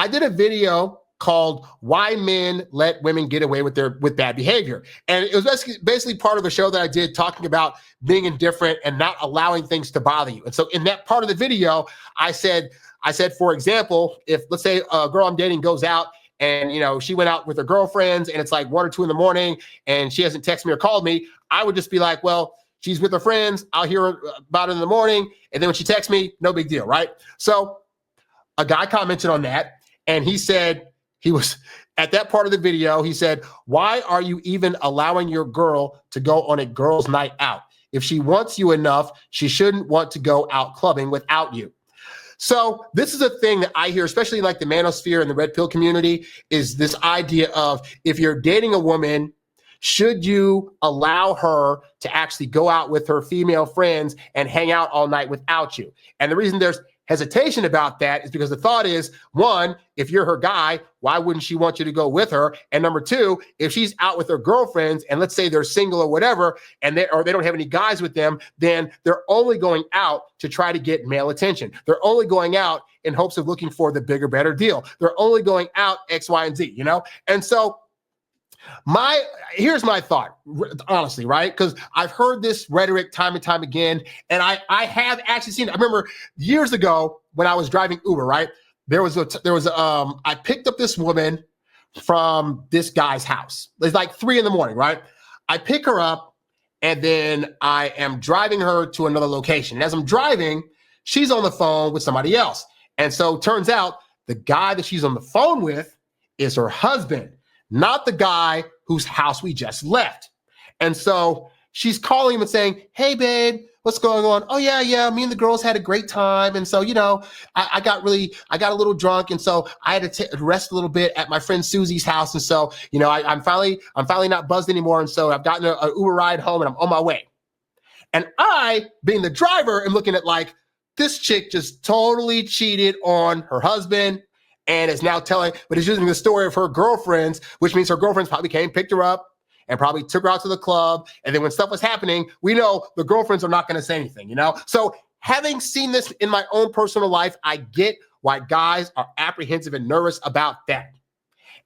I did a video called Why Men Let Women Get Away with Bad Behavior. And it was basically part of a show that I did talking about being indifferent and not allowing things to bother you. And so in that part of the video, I said, for example, if let's say a girl I'm dating goes out and, she went out with her girlfriends and it's like 1 or 2 in the morning and she hasn't texted me or called me, I would just be like, well, she's with her friends. I'll hear about it in the morning. And then when she texts me, no big deal, right? So a guy commented on that and he said, he was at that part of the video, he said, why are you even allowing your girl to go on a girls' night out? If she wants you enough, she shouldn't want to go out clubbing without you. So this is a thing that I hear, especially like the manosphere and the red pill community, is this idea of if you're dating a woman, should you allow her to actually go out with her female friends and hang out all night without you? And the reason there's hesitation about that is because the thought is, one, if you're her guy, why wouldn't she want you to go with her? And number two, if she's out with her girlfriends and let's say they're single or whatever, and they don't have any guys with them, then they're only going out to try to get male attention. They're only going out in hopes of looking for the bigger, better deal. They're only going out X, Y, and Z, And so here's my thought, honestly, right? Because I've heard this rhetoric time and time again, and I have actually seen it. I remember years ago when I was driving Uber, right? I picked up this woman from this guy's house. It's like 3 a.m, right? I pick her up, and then I am driving her to another location. And as I'm driving, she's on the phone with somebody else. And so it turns out the guy that she's on the phone with is her husband, not the guy whose house we just left. And so she's calling him and saying, hey, babe, what's going on? Oh, yeah. Me and the girls had a great time. And so, I got a little drunk. And so I had to rest a little bit at my friend Susie's house. And so, I'm finally not buzzed anymore. And so I've gotten an Uber ride home and I'm on my way. And I, being the driver, am looking at like, this chick just totally cheated on her husband and is now but is using the story of her girlfriends, which means her girlfriends probably came, picked her up, and probably took her out to the club. And then when stuff was happening, we know the girlfriends are not going to say anything, So having seen this in my own personal life, I get why guys are apprehensive and nervous about that.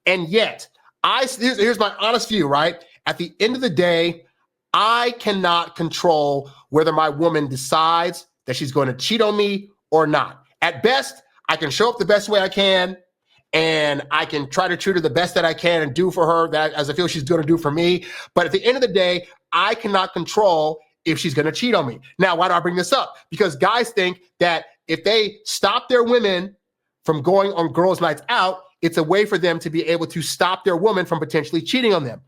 And yet, here's my honest view, right? At the end of the day, I cannot control whether my woman decides that she's going to cheat on me or not. At best, I can show up the best way I can, and I can try to treat her the best that I can and do for her that as I feel she's going to do for me. But at the end of the day, I cannot control if she's going to cheat on me. Now, why do I bring this up? Because guys think that if they stop their women from going on girls' nights out, it's a way for them to be able to stop their woman from potentially cheating on them.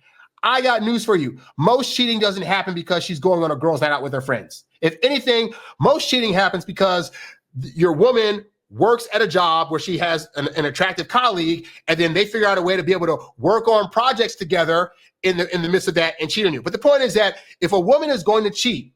I got news for you. Most cheating doesn't happen because she's going on a girls' night out with her friends. If anything, most cheating happens because your woman works at a job where she has an attractive colleague, and then they figure out a way to be able to work on projects together in the midst of that and cheat on you. But the point is that if a woman is going to cheat,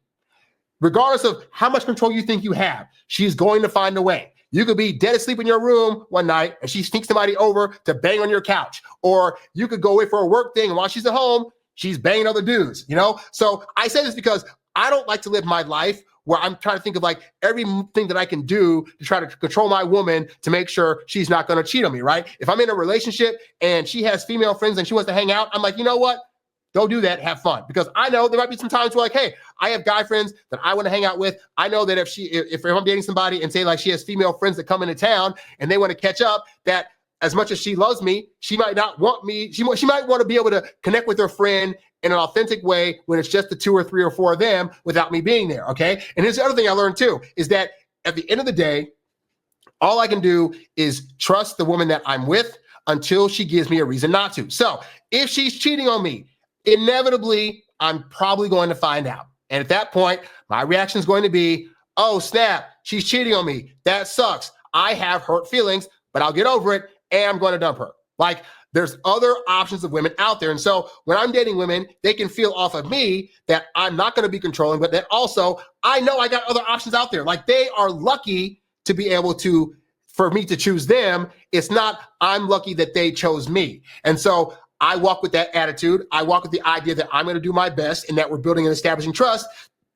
regardless of how much control you think you have, she's going to find a way. You could be dead asleep in your room one night and she sneaks somebody over to bang on your couch. Or you could go away for a work thing and while she's at home, she's banging other dudes, So I say this because I don't like to live my life where I'm trying to think of like everything that I can do to try to control my woman to make sure she's not going to cheat on me, right? If I'm in a relationship and she has female friends and she wants to hang out, I'm like, you know what? Don't do that. Have fun. Because I know there might be some times where like, hey, I have guy friends that I want to hang out with. I know that if I'm dating somebody and say like she has female friends that come into town and they want to catch up, that as much as she loves me, she might not want me. She might want to be able to connect with her friend in an authentic way when it's just the 2 or 3 or 4 of them without me being there, okay? And here's the other thing I learned too, is that at the end of the day, all I can do is trust the woman that I'm with until she gives me a reason not to. So if she's cheating on me, inevitably, I'm probably going to find out. And at that point, my reaction is going to be, oh, snap, she's cheating on me. That sucks. I have hurt feelings, but I'll get over it and I'm going to dump her. Like, there's other options of women out there. And so when I'm dating women, they can feel off of me that I'm not going to be controlling, but that also I know I got other options out there. Like, they are lucky to be able to, for me to choose them. It's not I'm lucky that they chose me. And so I walk with that attitude. I walk with the idea that I'm going to do my best and that we're building and establishing trust.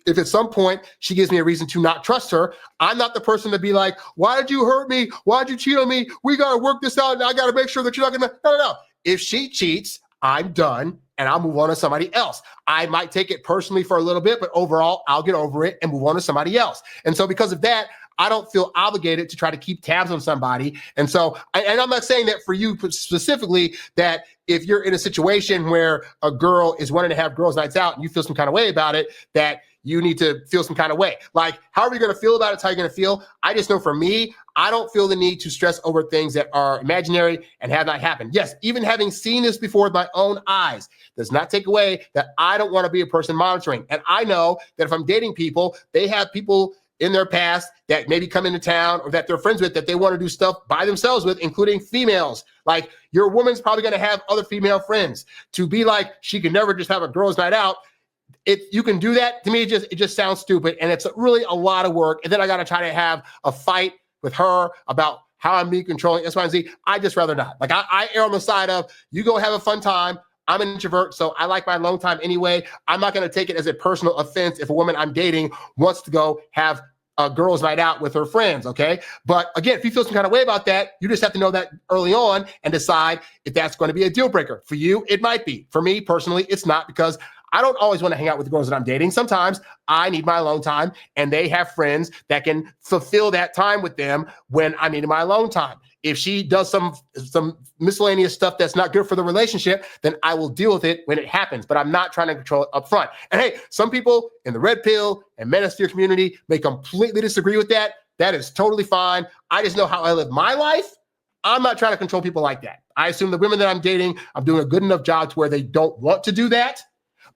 if at some point she gives me a reason to not trust her, I'm not the person to be like, why did you hurt me? Why did you cheat on me? We got to work this out. And I got to make sure that you're not going to, no. If she cheats, I'm done and I'll move on to somebody else. I might take it personally for a little bit, but overall, I'll get over it and move on to somebody else. And so because of that, I don't feel obligated to try to keep tabs on somebody. And so, and I'm not saying that for you specifically, that if you're in a situation where a girl is wanting to have girls' nights out and you feel some kind of way about it, that you need to feel some kind of way. Like, however you're going to feel about it, it's how you're going to feel. I just know for me, I don't feel the need to stress over things that are imaginary and have not happened. Yes, even having seen this before with my own eyes does not take away that I don't want to be a person monitoring. And I know that if I'm dating people, they have people in their past that maybe come into town or that they're friends with that they want to do stuff by themselves with, including females. Like, your woman's probably going to have other female friends. To be like, she can never just have a girls' night out. If you can do that, to me, it just sounds stupid. And it's really a lot of work. And then I got to try to have a fight with her about how I'm being controlling X, Y, and Z. I just rather not. Like, I err on the side of, you go have a fun time. I'm an introvert, so I like my alone time anyway. I'm not going to take it as a personal offense if a woman I'm dating wants to go have a girls' night out with her friends, okay? But again, if you feel some kind of way about that, you just have to know that early on and decide if that's going to be a deal breaker. For you, it might be. For me, personally, it's not, because I don't always want to hang out with the girls that I'm dating. Sometimes I need my alone time, and they have friends that can fulfill that time with them when I need my alone time. If she does some miscellaneous stuff that's not good for the relationship, then I will deal with it when it happens. But I'm not trying to control it up front. And hey, some people in the red pill and manosphere community may completely disagree with that. That is totally fine. I just know how I live my life. I'm not trying to control people like that. I assume the women that I'm dating, I'm doing a good enough job to where they don't want to do that.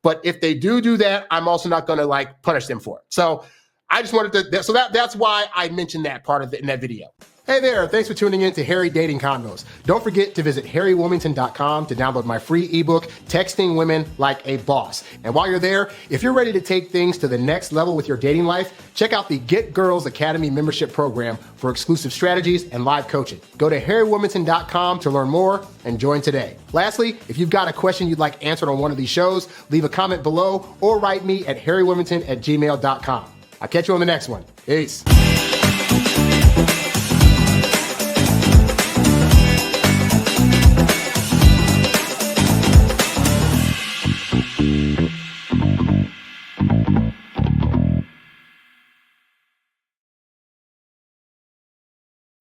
But if they do that, I'm also not going to like punish them for it. So I just wanted to, so that's why I mentioned that part of it in that video. Hey there, thanks for tuning in to Harry Dating Convos. Don't forget to visit HarryWilmington.com to download my free ebook, Texting Women Like a Boss. And while you're there, if you're ready to take things to the next level with your dating life, check out the Get Girls Academy membership program for exclusive strategies and live coaching. Go to HarryWilmington.com to learn more and join today. Lastly, if you've got a question you'd like answered on one of these shows, leave a comment below or write me at HarryWilmington@gmail.com. I'll catch you on the next one. Peace.